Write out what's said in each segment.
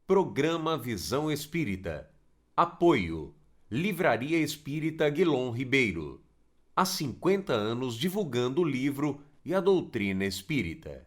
Programa Visão Espírita. Apoio. Livraria Espírita Guilom Ribeiro. Há 50 anos divulgando o livro e a doutrina espírita.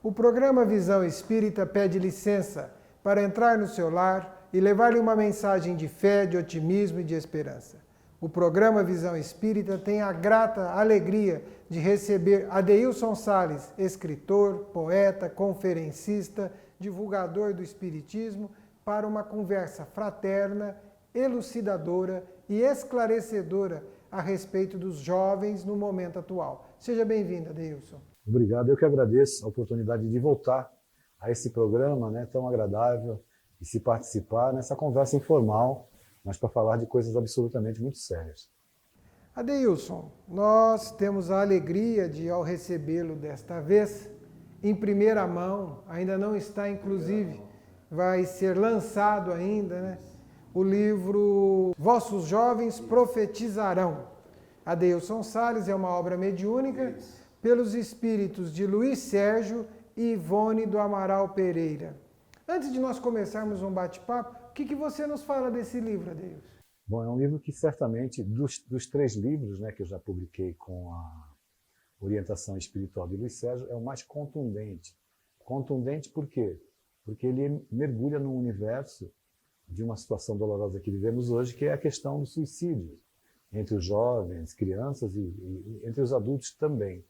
O programa Visão Espírita pede licença para entrar no seu lar e levar-lhe uma mensagem de fé, de otimismo e de esperança. O programa Visão Espírita tem a grata alegria de receber Adeilson Sales, escritor, poeta, conferencista, divulgador do Espiritismo, para uma conversa fraterna, elucidadora e esclarecedora a respeito dos jovens no momento atual. Seja bem-vindo, Adeilson. Obrigado, eu que agradeço a oportunidade de voltar a esse programa, né, tão agradável, e se participar nessa conversa informal, mas para falar de coisas absolutamente muito sérias. Adeilson, nós temos a alegria de, ao recebê-lo desta vez, em primeira mão, ainda não está, inclusive, vai ser lançado ainda, né, o livro Vossos Jovens Profetizarão. Adeilson Sales é uma obra mediúnica pelos espíritos de Luiz Sérgio e Ivone do Amaral Pereira. Antes de nós começarmos um bate-papo, o que você nos fala desse livro, Adeilson? Bom, é um livro que certamente, dos 3 livros, né, que eu já publiquei com a orientação espiritual de Luiz Sérgio, é o mais contundente. Contundente por quê? Porque ele mergulha num universo de uma situação dolorosa que vivemos hoje, que é a questão do suicídio, entre os jovens, crianças e entre os adultos também.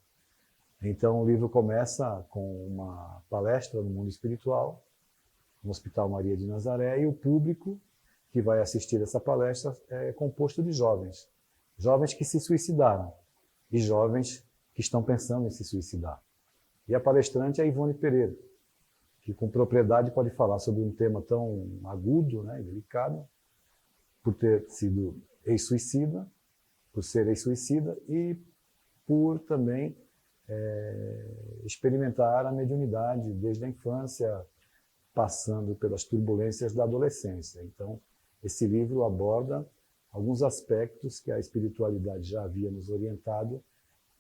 Então o livro começa com uma palestra no mundo espiritual, no Hospital Maria de Nazaré, e o público que vai assistir essa palestra é composto de jovens. Jovens que se suicidaram e jovens que estão pensando em se suicidar. E a palestrante é a Ivone Pereira, que com propriedade pode falar sobre um tema tão agudo, né, e delicado, por ter sido ex-suicida, por ser ex-suicida e por também experimentar a mediunidade desde a infância, passando pelas turbulências da adolescência. Então, esse livro aborda alguns aspectos que a espiritualidade já havia nos orientado,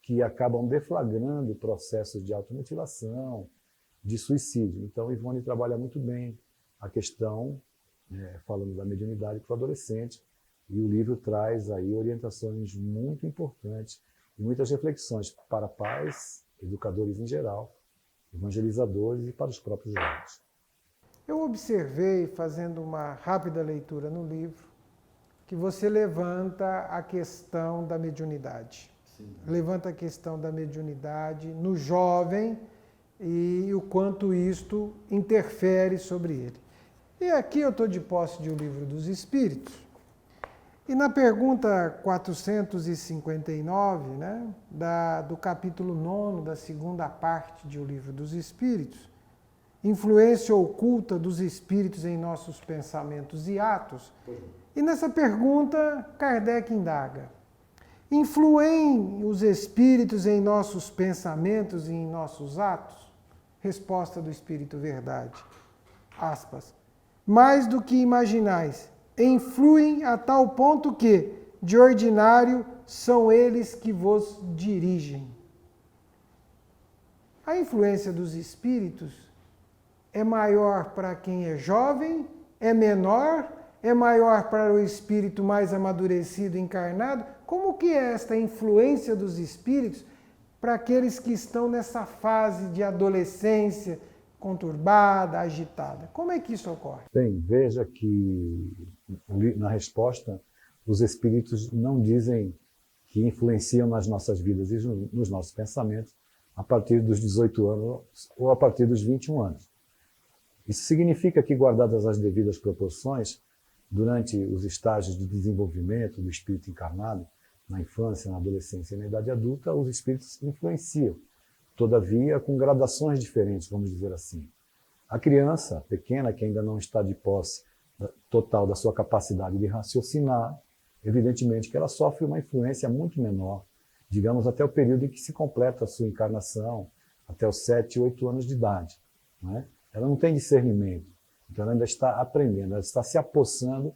que acabam deflagrando processos de automutilação, de suicídio. Então, Ivone trabalha muito bem a questão, falando da mediunidade para o adolescente, e o livro traz aí orientações muito importantes e muitas reflexões para pais, educadores em geral, evangelizadores e para os próprios jovens. Eu observei, fazendo uma rápida leitura no livro, que você levanta a questão da mediunidade. Sim. Levanta a questão da mediunidade no jovem e o quanto isto interfere sobre ele. E aqui eu estou de posse de O Livro dos Espíritos. E na pergunta 459, né, do capítulo 9, da segunda parte de O Livro dos Espíritos, influência oculta dos espíritos em nossos pensamentos e atos. E nessa pergunta, Kardec indaga: influem os espíritos em nossos pensamentos e em nossos atos? Resposta do Espírito Verdade. Aspas. Mais do que imaginais, influem a tal ponto que, de ordinário, são eles que vos dirigem. A influência dos espíritos é maior para quem é jovem, é menor, é maior para o espírito mais amadurecido, encarnado? Como que é esta influência dos espíritos para aqueles que estão nessa fase de adolescência conturbada, agitada? Como é que isso ocorre? Bem, veja que na resposta os espíritos não dizem que influenciam nas nossas vidas e nos nossos pensamentos a partir dos 18 anos ou a partir dos 21 anos. Isso significa que, guardadas as devidas proporções, durante os estágios de desenvolvimento do espírito encarnado, na infância, na adolescência e na idade adulta, os espíritos influenciam, todavia com gradações diferentes, vamos dizer assim. A criança pequena, que ainda não está de posse total da sua capacidade de raciocinar, evidentemente que ela sofre uma influência muito menor, digamos até o período em que se completa a sua encarnação, até os 7, 8 anos de idade, não é? Ela não tem discernimento, então ela ainda está aprendendo, ela está se apossando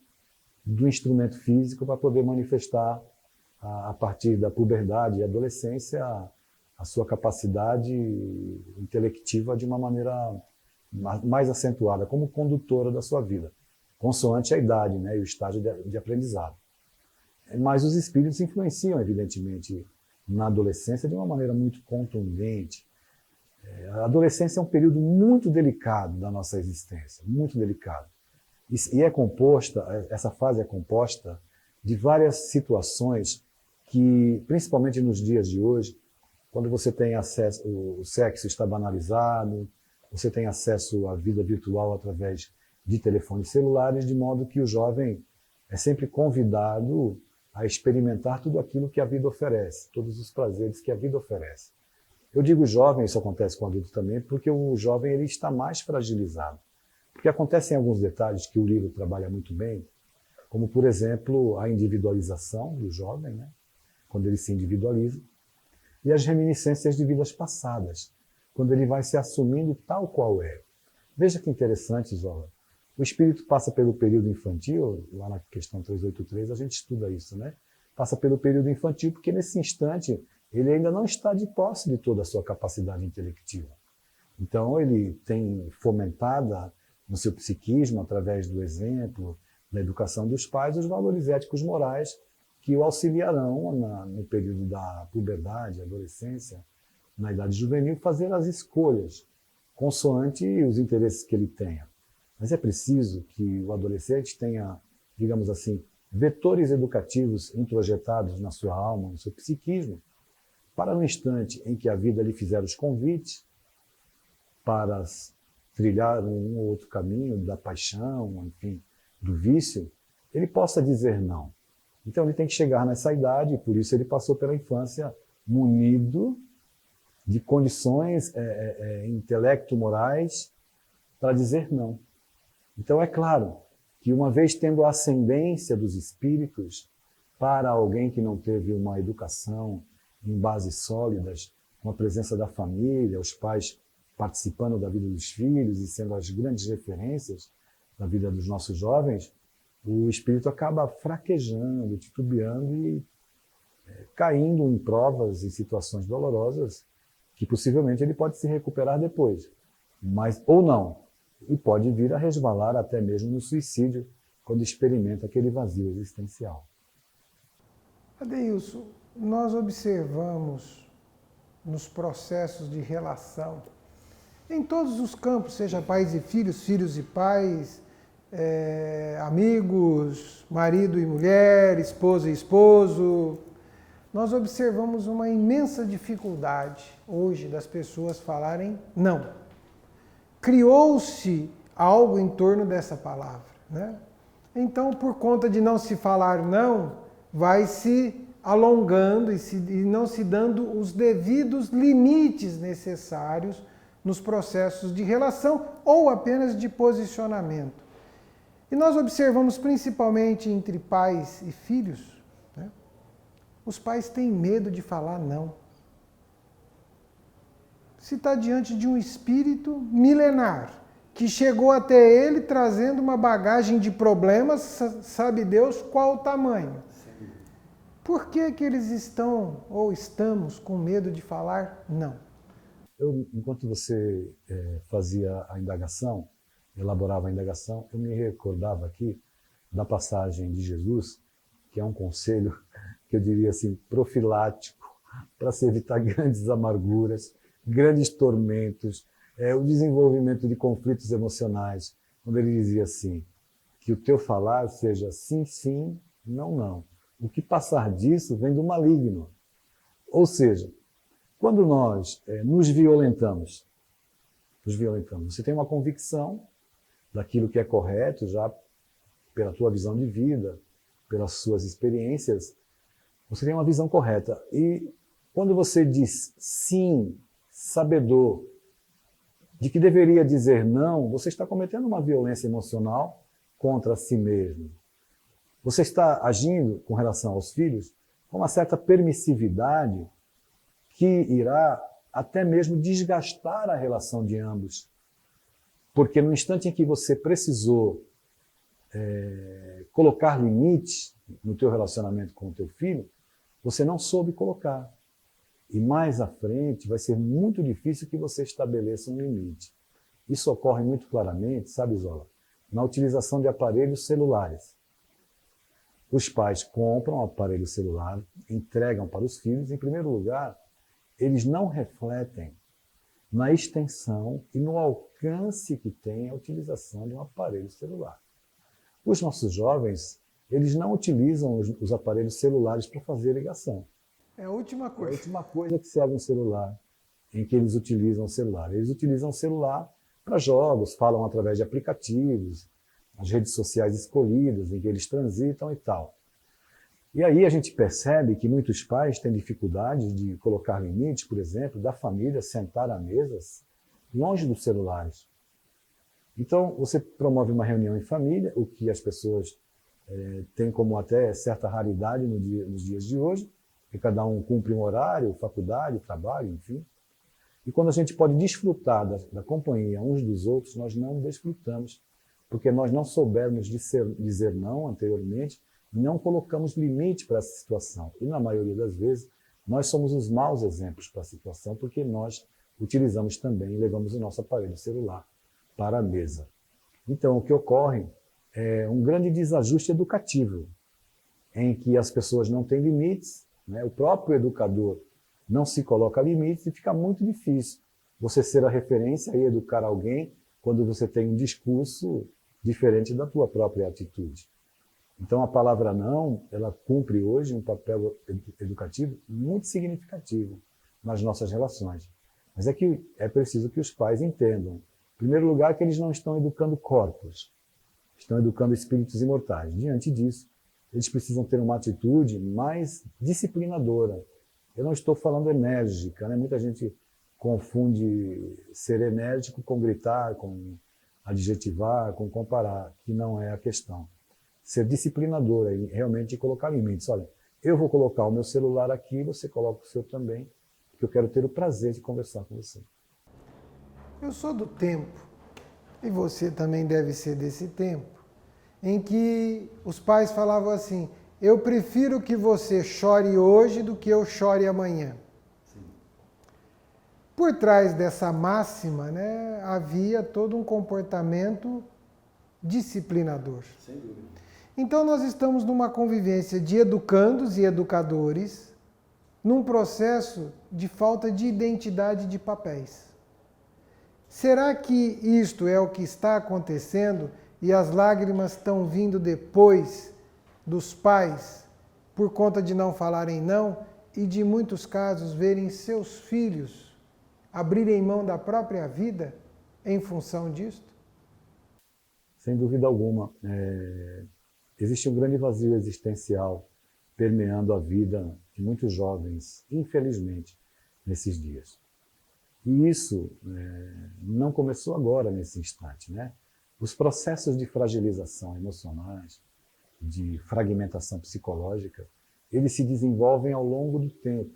do instrumento físico para poder manifestar, a partir da puberdade e adolescência, a sua capacidade intelectiva de uma maneira mais acentuada, como condutora da sua vida, consoante a idade, né, e o estágio de aprendizado. Mas os espíritos influenciam, evidentemente, na adolescência de uma maneira muito contundente. A adolescência é um período muito delicado da nossa existência, muito delicado. E essa fase é composta de várias situações que, principalmente nos dias de hoje, quando você tem acesso, o sexo está banalizado, você tem acesso à vida virtual através de telefones celulares, de modo que o jovem é sempre convidado a experimentar tudo aquilo que a vida oferece, todos os prazeres que a vida oferece. Eu digo jovem, isso acontece com o adulto também, porque o jovem ele está mais fragilizado. Porque acontecem alguns detalhes que o livro trabalha muito bem, como, por exemplo, a individualização do jovem, né? Quando ele se individualiza, e as reminiscências de vidas passadas, quando ele vai se assumindo tal qual é. Veja que interessante, Zola. O espírito passa pelo período infantil, lá na questão 383 a gente estuda isso, né? Passa pelo período infantil porque nesse instante ele ainda não está de posse de toda a sua capacidade intelectiva. Então ele tem fomentada no seu psiquismo, através do exemplo, da educação dos pais, os valores éticos morais que o auxiliarão no período da puberdade, adolescência, na idade juvenil, fazer as escolhas consoante os interesses que ele tenha. Mas é preciso que o adolescente tenha, digamos assim, vetores educativos introjetados na sua alma, no seu psiquismo, para no instante em que a vida lhe fizer os convites para trilhar um ou outro caminho da paixão, enfim, do vício, ele possa dizer não. Então ele tem que chegar nessa idade, e por isso ele passou pela infância munido de condições intelecto-morais para dizer não. Então é claro que uma vez tendo a ascendência dos espíritos para alguém que não teve uma educação em bases sólidas, com a presença da família, os pais participando da vida dos filhos e sendo as grandes referências da vida dos nossos jovens, o espírito acaba fraquejando, titubeando e caindo em provas e situações dolorosas que possivelmente ele pode se recuperar depois, mas ou não, e pode vir a resvalar até mesmo no suicídio quando experimenta aquele vazio existencial. Adeilson, nós observamos nos processos de relação, em todos os campos, seja pais e filhos, filhos e pais, amigos, marido e mulher, esposa e esposo, nós observamos uma imensa dificuldade hoje das pessoas falarem não. Criou-se algo em torno dessa palavra, né? Então, por conta de não se falar não, vai se alongando e não se dando os devidos limites necessários nos processos de relação ou apenas de posicionamento. E nós observamos principalmente entre pais e filhos, né? Os pais têm medo de falar não. Se está diante de um espírito milenar, que chegou até ele trazendo uma bagagem de problemas, sabe Deus qual o tamanho. Por que que eles estão ou estamos com medo de falar não? Enquanto você fazia a indagação, elaborava a indagação, eu me recordava aqui da passagem de Jesus, que é um conselho, que eu diria assim, profilático, para se evitar grandes amarguras, grandes tormentos, o desenvolvimento de conflitos emocionais, quando ele dizia assim, que o teu falar seja sim, sim, não, não. O que passar disso vem do maligno. Ou seja, quando nós nos violentamos, você tem uma convicção daquilo que é correto, já pela tua visão de vida, pelas suas experiências, você tem uma visão correta. E quando você diz sim, sabedor de que deveria dizer não, você está cometendo uma violência emocional contra si mesmo. Você está agindo com relação aos filhos com uma certa permissividade que irá até mesmo desgastar a relação de ambos. Porque no instante em que você precisou colocar limites no teu relacionamento com o teu filho, você não soube colocar. E mais à frente vai ser muito difícil que você estabeleça um limite. Isso ocorre muito claramente, sabe, Zola, na utilização de aparelhos celulares. Os pais compram um aparelho celular, entregam para os filhos. Em primeiro lugar, eles não refletem na extensão e no alcance que tem a utilização de um aparelho celular. Os nossos jovens, eles não utilizam os aparelhos celulares para fazer ligação. É a última É a coisa. última coisa que serve um celular, em que eles utilizam o celular. Eles utilizam o celular para jogos, falam através de aplicativos, as redes sociais escolhidas, em que eles transitam e tal. E aí a gente percebe que muitos pais têm dificuldade de colocar limites, por exemplo, da família sentar à mesa longe dos celulares. Então, você promove uma reunião em família, o que as pessoas têm como até certa raridade nos dias de hoje, e cada um cumpre um horário, faculdade, trabalho, enfim. E quando a gente pode desfrutar da companhia uns dos outros, nós não desfrutamos, porque nós não soubermos dizer não anteriormente, e não colocamos limite para essa situação. E na maioria das vezes, nós somos os maus exemplos para a situação, porque nós utilizamos também e levamos o nosso aparelho celular para a mesa. Então, o que ocorre é um grande desajuste educativo, em que as pessoas não têm limites, né? O próprio educador não se coloca limites e fica muito difícil você ser a referência e educar alguém quando você tem um discurso diferente da tua própria atitude. Então, a palavra não, ela cumpre hoje um papel educativo muito significativo nas nossas relações. Mas é preciso que os pais entendam, em primeiro lugar, que eles não estão educando corpos, estão educando espíritos imortais. Diante disso, eles precisam ter uma atitude mais disciplinadora. Eu não estou falando enérgica, né? Muita gente confunde ser enérgico com gritar, com adjetivar, com comparar, que não é a questão. Ser disciplinadora e realmente colocar limites. Olha, eu vou colocar o meu celular aqui, você coloca o seu também, porque eu quero ter o prazer de conversar com você. Eu sou do tempo, e você também deve ser desse tempo, em que os pais falavam assim: eu prefiro que você chore hoje do que eu chore amanhã. Sim. Por trás dessa máxima, né, havia todo um comportamento disciplinador. Sem dúvida. Então nós estamos numa convivência de educandos e educadores, num processo de falta de identidade de papéis. Será que isto é o que está acontecendo e as lágrimas estão vindo depois dos pais por conta de não falarem não e de muitos casos verem seus filhos abrirem mão da própria vida em função disto? Sem dúvida alguma. Existe um grande vazio existencial permeando a vida de muitos jovens, infelizmente, nesses dias. E isso não começou agora, nesse instante, né? Os processos de fragilização emocionais, de fragmentação psicológica, eles se desenvolvem ao longo do tempo.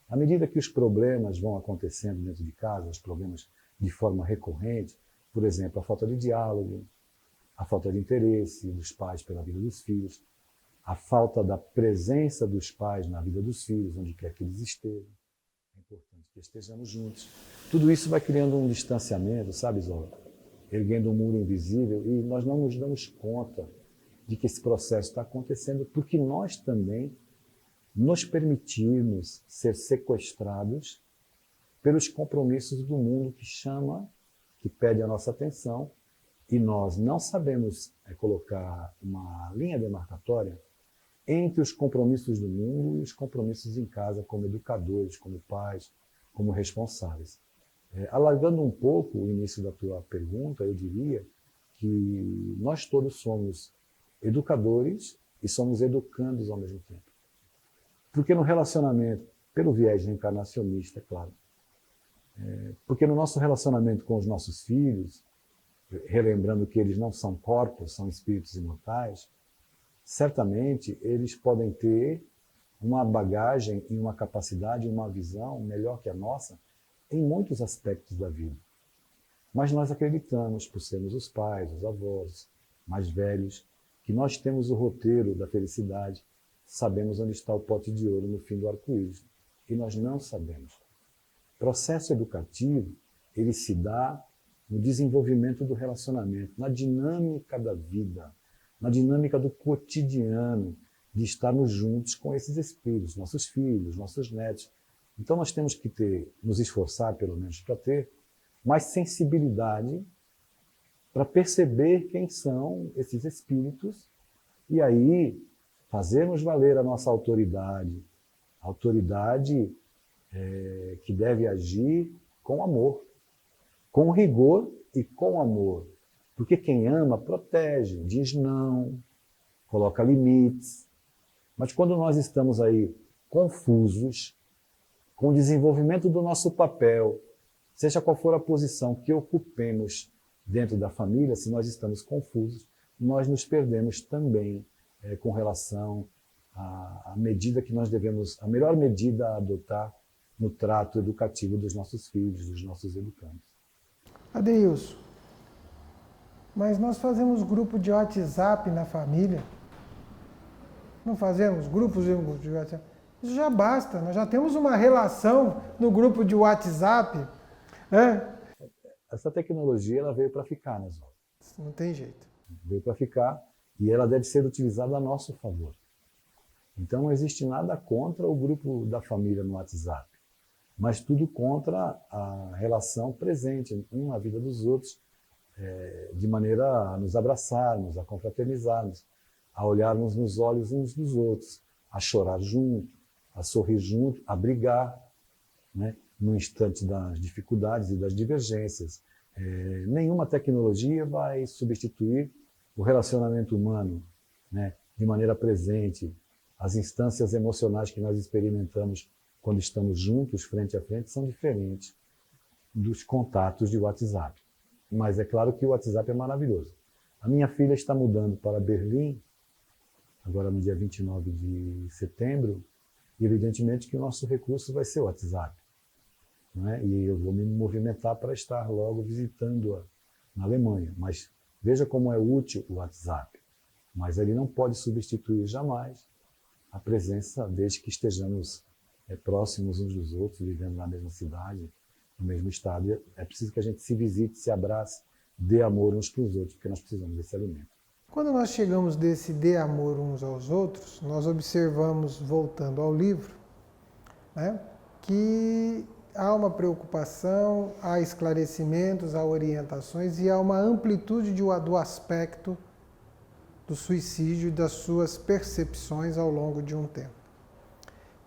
À medida que os problemas vão acontecendo dentro de casa, os problemas de forma recorrente, por exemplo, a falta de diálogo, a falta de interesse dos pais pela vida dos filhos, a falta da presença dos pais na vida dos filhos, onde quer que eles estejam. É importante que estejamos juntos. Tudo isso vai criando um distanciamento, sabe, Zola? Erguendo um muro invisível, e nós não nos damos conta de que esse processo está acontecendo porque nós também nos permitimos ser sequestrados pelos compromissos do mundo que chama, que pede a nossa atenção, e nós não sabemos colocar uma linha demarcatória entre os compromissos do mundo e os compromissos em casa, como educadores, como pais, como responsáveis. Alargando um pouco o início da tua pergunta, eu diria que nós todos somos educadores e somos educandos ao mesmo tempo. Porque no relacionamento, pelo viés reencarnacionista, é claro, porque no nosso relacionamento com os nossos filhos, relembrando que eles não são corpos, são espíritos imortais, certamente eles podem ter uma bagagem e uma capacidade, uma visão melhor que a nossa em muitos aspectos da vida. Mas nós acreditamos, por sermos os pais, os avós, mais velhos, que nós temos o roteiro da felicidade, sabemos onde está o pote de ouro no fim do arco-íris. E nós não sabemos. O processo educativo, ele se dá no desenvolvimento do relacionamento, na dinâmica da vida, na dinâmica do cotidiano, de estarmos juntos com esses espíritos, nossos filhos, nossos netos. Então nós temos que nos esforçar, pelo menos, para ter mais sensibilidade para perceber quem são esses espíritos e aí fazermos valer a nossa autoridade, a autoridade que deve agir com amor, com rigor e com amor. Porque quem ama protege, diz não, coloca limites. Mas quando nós estamos aí confusos com o desenvolvimento do nosso papel, seja qual for a posição que ocupemos dentro da família, se nós estamos confusos, nós nos perdemos também com relação à medida que nós devemos, a melhor medida a adotar no trato educativo dos nossos filhos, dos nossos educandos. Adeilson, mas nós fazemos grupo de WhatsApp na família? Não fazemos grupos de WhatsApp? Isso já basta, nós já temos uma relação no grupo de WhatsApp. Essa tecnologia ela veio para ficar, né, Zó? Não tem jeito. Veio para ficar e ela deve ser utilizada a nosso favor. Então não existe nada contra o grupo da família no WhatsApp, mas tudo contra a relação presente um na vida dos outros, de maneira a nos abraçarmos, a confraternizarmos, a olharmos nos olhos uns dos outros, a chorar junto, a sorrir junto, a brigar, né, no instante das dificuldades e das divergências. Nenhuma tecnologia vai substituir o relacionamento humano, né, de maneira presente. As instâncias emocionais que nós experimentamos quando estamos juntos, frente a frente, são diferentes dos contatos de WhatsApp. Mas é claro que o WhatsApp é maravilhoso. A minha filha está mudando para Berlim, agora no dia 29 de setembro, e evidentemente que o nosso recurso vai ser o WhatsApp. Né? E eu vou me movimentar para estar logo visitando-a na Alemanha. Mas veja como é útil o WhatsApp. Mas ele não pode substituir jamais a presença, desde que estejamos próximos uns dos outros, vivendo na mesma cidade, no mesmo estado. É preciso que a gente se visite, se abrace, dê amor uns para os outros, porque nós precisamos desse alimento. Quando nós chegamos desse dê amor uns aos outros, nós observamos, voltando ao livro, né, que há uma preocupação, há esclarecimentos, há orientações e há uma amplitude do aspecto do suicídio e das suas percepções ao longo de um tempo.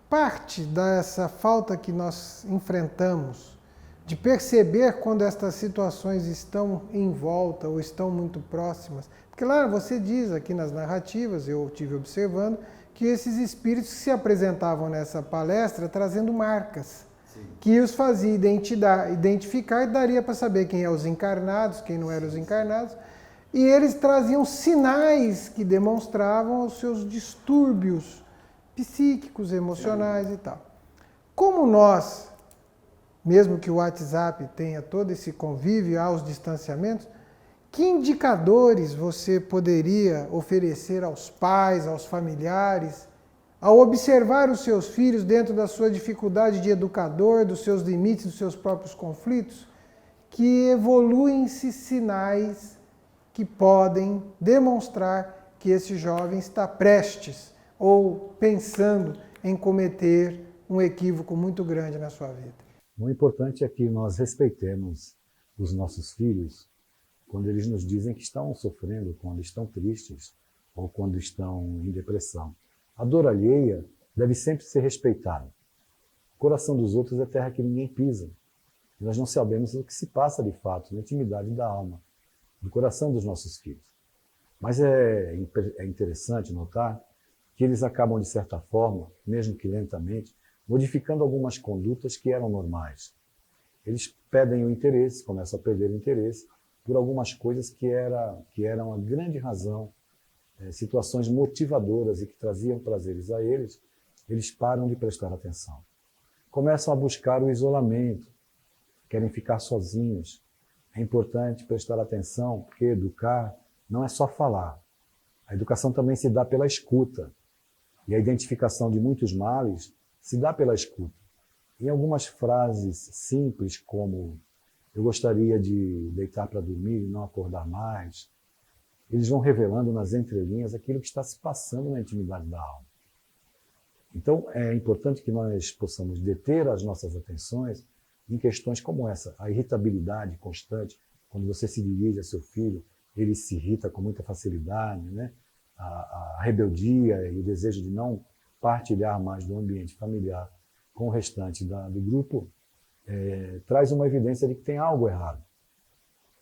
Parte dessa falta que nós enfrentamos de perceber quando estas situações estão em volta ou estão muito próximas, porque lá você diz aqui nas narrativas, eu tive observando, que esses espíritos se apresentavam nessa palestra trazendo marcas. Sim. Que os fazia identificar e daria para saber quem é os encarnados, quem não eram os encarnados, e eles traziam sinais que demonstravam os seus distúrbios psíquicos, emocionais e tal. Como nós, mesmo que o WhatsApp tenha todo esse convívio, há os distanciamentos, que indicadores você poderia oferecer aos pais, aos familiares, ao observar os seus filhos dentro da sua dificuldade de educador, dos seus limites, dos seus próprios conflitos, que evoluem-se sinais que podem demonstrar que esse jovem está prestes ou pensando em cometer um equívoco muito grande na sua vida? O importante é que nós respeitemos os nossos filhos quando eles nos dizem que estão sofrendo, quando estão tristes ou quando estão em depressão. A dor alheia deve sempre ser respeitada. O coração dos outros é terra que ninguém pisa. E nós não sabemos o que se passa de fato na intimidade da alma, do coração dos nossos filhos. Mas é interessante notar que eles acabam, de certa forma, mesmo que lentamente, modificando algumas condutas que eram normais. Eles perdem o interesse, começam a perder o interesse por algumas coisas que eram a grande razão, situações motivadoras e que traziam prazeres a eles, eles param de prestar atenção. Começam a buscar o isolamento, querem ficar sozinhos. É importante prestar atenção, porque educar não é só falar. A A educação também se dá pela escuta. E a identificação de muitos males se dá pela escuta. Em algumas frases simples, como eu gostaria de deitar para dormir e não acordar mais, eles vão revelando nas entrelinhas aquilo que está se passando na intimidade da alma. Então, é importante que nós possamos deter as nossas atenções em questões como essa, a irritabilidade constante, quando você se dirige a seu filho, ele se irrita com muita facilidade, né? A rebeldia e o desejo de não partilhar mais do ambiente familiar com o restante do grupo, traz uma evidência de que tem algo errado.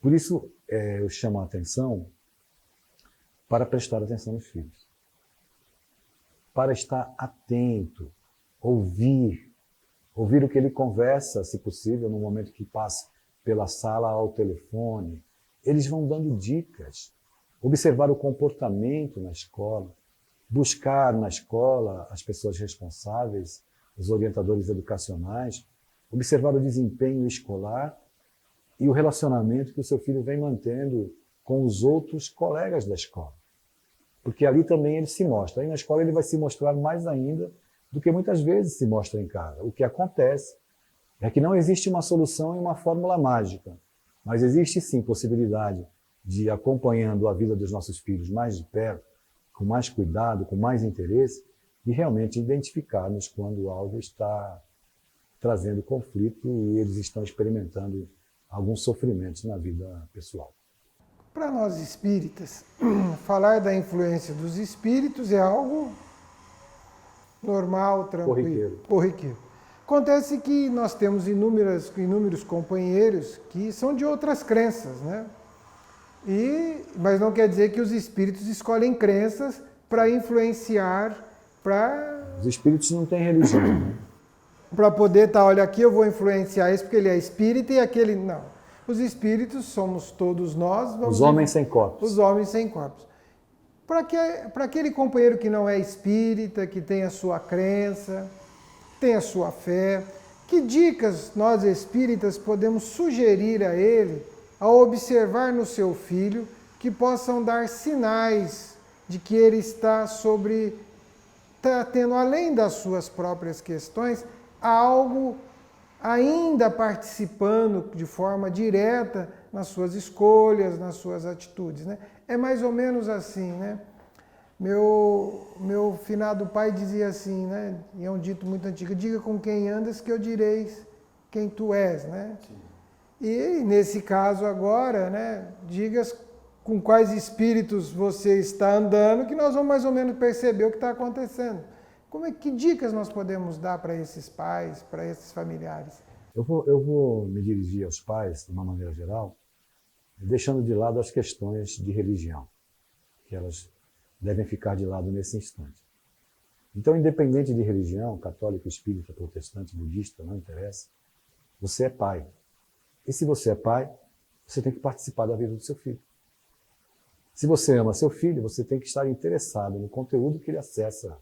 Por isso, eu chamo a atenção para prestar atenção nos filhos, para estar atento, ouvir o que ele conversa, se possível, no momento que passa pela sala ao telefone. Eles vão dando dicas, observar o comportamento na escola, buscar na escola as pessoas responsáveis, os orientadores educacionais, observar o desempenho escolar e o relacionamento que o seu filho vem mantendo com os outros colegas da escola. Porque ali também ele se mostra. Aí na escola ele vai se mostrar mais ainda do que muitas vezes se mostra em casa. O que acontece é que não existe uma solução e uma fórmula mágica, mas existe sim possibilidade de, acompanhando a vida dos nossos filhos mais de perto, com mais cuidado, com mais interesse, de realmente identificarmos quando algo está trazendo conflito e eles estão experimentando alguns sofrimentos na vida pessoal. Para nós espíritas, falar da influência dos espíritos é algo normal, tranquilo, corriqueiro. Acontece que nós temos inúmeros companheiros que são de outras crenças, né? Mas não quer dizer que os espíritos escolhem crenças para influenciar, Os espíritos não têm religião, né? Para poder olha, aqui eu vou influenciar esse porque ele é espírita e aquele não. Os espíritos somos todos nós. Os homens sem corpos. Os homens sem corpos. Para aquele companheiro que não é espírita, que tem a sua crença, tem a sua fé, que dicas nós espíritas podemos sugerir a ele ao observar no seu filho que possam dar sinais de que ele está tendo, além das suas próprias questões, algo ainda participando de forma direta nas suas escolhas, nas suas atitudes, né? É mais ou menos assim, né? Meu finado pai dizia assim, né? E é um dito muito antigo: diga com quem andas que eu direis quem tu és, né? Sim. E nesse caso agora, né? Diga com quais espíritos você está andando, que nós vamos mais ou menos perceber o que está acontecendo. Que dicas nós podemos dar para esses pais, para esses familiares? Eu vou me dirigir aos pais, de uma maneira geral, deixando de lado as questões de religião, que elas devem ficar de lado nesse instante. Então, independente de religião, católico, espírita, protestante, budista, não interessa, você é pai. E se você é pai, você tem que participar da vida do seu filho. Se você ama seu filho, você tem que estar interessado no conteúdo que ele acessa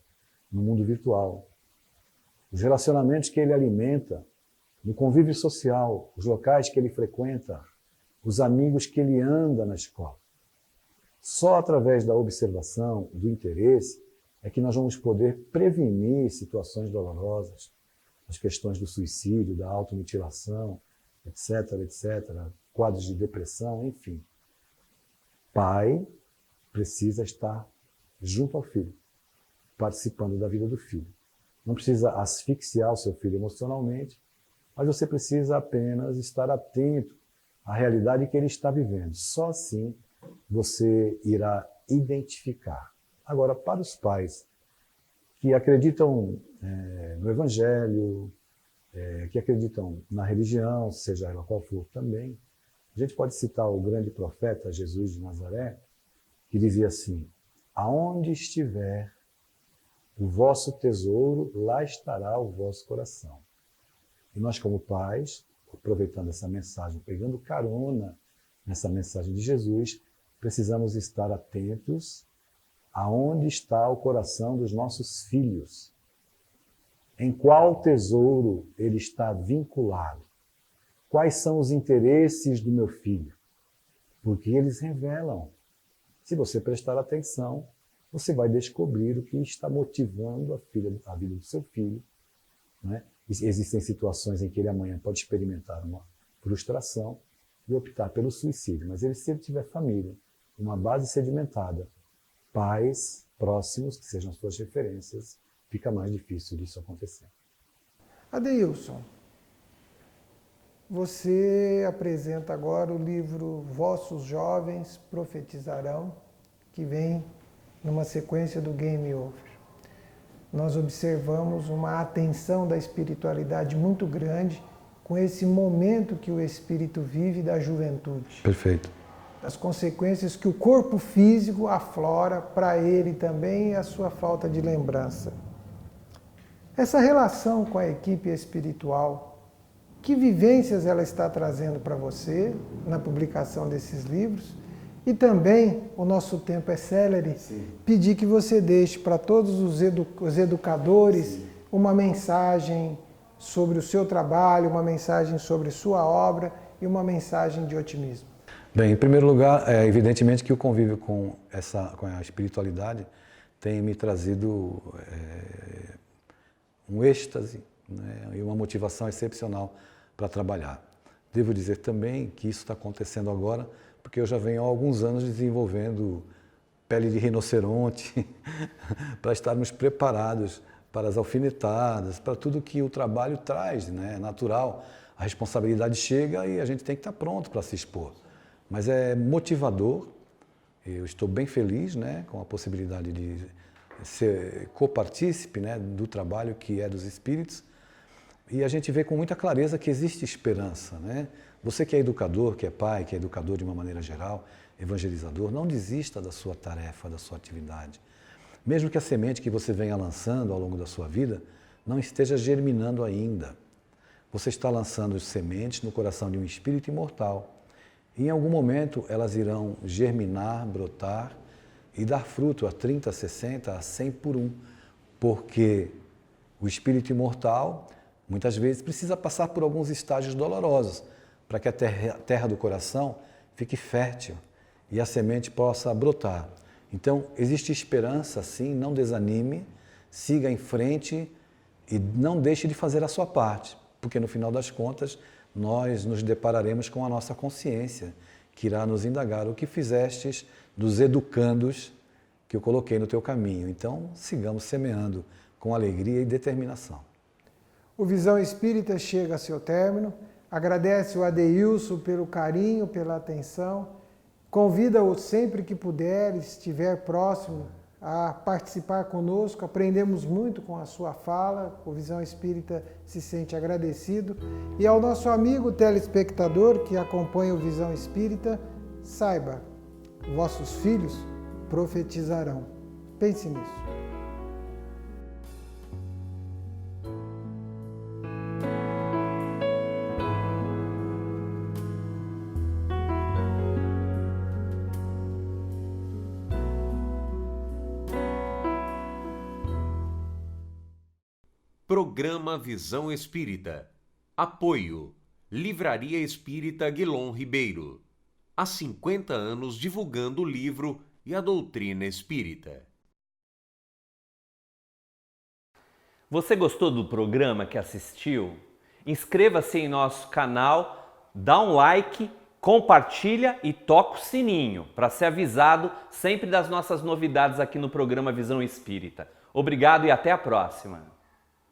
no mundo virtual, os relacionamentos que ele alimenta, no convívio social, os locais que ele frequenta, os amigos que ele anda na escola. Só através da observação, do interesse, é que nós vamos poder prevenir situações dolorosas, as questões do suicídio, da automutilação, etc., quadros de depressão, enfim. Pai precisa estar junto ao filho, participando da vida do filho. Não precisa asfixiar o seu filho emocionalmente, mas você precisa apenas estar atento à realidade que ele está vivendo. Só assim você irá identificar. Agora, para os pais que acreditam no Evangelho, que acreditam na religião, seja ela qual for também, a gente pode citar o grande profeta Jesus de Nazaré, que dizia assim: aonde estiver o vosso tesouro, lá estará o vosso coração. E nós, como pais, aproveitando essa mensagem, pegando carona nessa mensagem de Jesus, precisamos estar atentos aonde está o coração dos nossos filhos. Em qual tesouro ele está vinculado? Quais são os interesses do meu filho? Porque eles revelam. Se você prestar atenção, você vai descobrir o que está motivando a vida do seu filho, né? Existem situações em que ele amanhã pode experimentar uma frustração e optar pelo suicídio, mas se ele tiver família, uma base sedimentada, pais próximos, que sejam suas referências, fica mais difícil disso acontecer. Adeilson, você apresenta agora o livro Vossos Jovens Profetizarão, que vem numa sequência do Game Over. Nós observamos uma atenção da espiritualidade muito grande com esse momento que o espírito vive da juventude. Perfeito. Das consequências que o corpo físico aflora para ele também e a sua falta de lembrança. Essa relação com a equipe espiritual, que vivências ela está trazendo para você na publicação desses livros? E também, o nosso tempo é célere, pedir que você deixe para todos os educadores uma mensagem sobre o seu trabalho, uma mensagem sobre sua obra e uma mensagem de otimismo. Bem, em primeiro lugar, evidentemente que o convívio com a espiritualidade tem me trazido um êxtase, né, e uma motivação excepcional para trabalhar. Devo dizer também que isso está acontecendo agora porque eu já venho há alguns anos desenvolvendo pele de rinoceronte para estarmos preparados para as alfinetadas, para tudo que o trabalho traz, né? É natural. A responsabilidade chega e a gente tem que estar pronto para se expor. Mas é motivador, eu estou bem feliz, né, com a possibilidade de ser copartícipe, né, do trabalho que é dos espíritos, e a gente vê com muita clareza que existe esperança, né? Você que é educador, que é pai, que é educador de uma maneira geral, evangelizador, não desista da sua tarefa, da sua atividade. Mesmo que a semente que você venha lançando ao longo da sua vida não esteja germinando ainda. Você está lançando sementes no coração de um espírito imortal. E em algum momento elas irão germinar, brotar e dar fruto a 30, 60, a 100 por um. Porque o espírito imortal, muitas vezes, precisa passar por alguns estágios dolorosos para que a terra do coração fique fértil e a semente possa brotar. Então, existe esperança, sim, não desanime, siga em frente e não deixe de fazer a sua parte, porque no final das contas nós nos depararemos com a nossa consciência, que irá nos indagar o que fizestes dos educandos que eu coloquei no teu caminho. Então, sigamos semeando com alegria e determinação. O Visão Espírita chega a seu término. Agradece o Adeilson pelo carinho, pela atenção. Convida-o sempre que puder, estiver próximo, a participar conosco. Aprendemos muito com a sua fala. O Visão Espírita se sente agradecido. E ao nosso amigo telespectador que acompanha o Visão Espírita, saiba, vossos filhos profetizarão. Pense nisso. Programa Visão Espírita. Apoio. Livraria Espírita Guilom Ribeiro. Há 50 anos divulgando o livro e a doutrina espírita. Você gostou do programa que assistiu? Inscreva-se em nosso canal, dá um like, compartilha e toca o sininho para ser avisado sempre das nossas novidades aqui no programa Visão Espírita. Obrigado e até a próxima!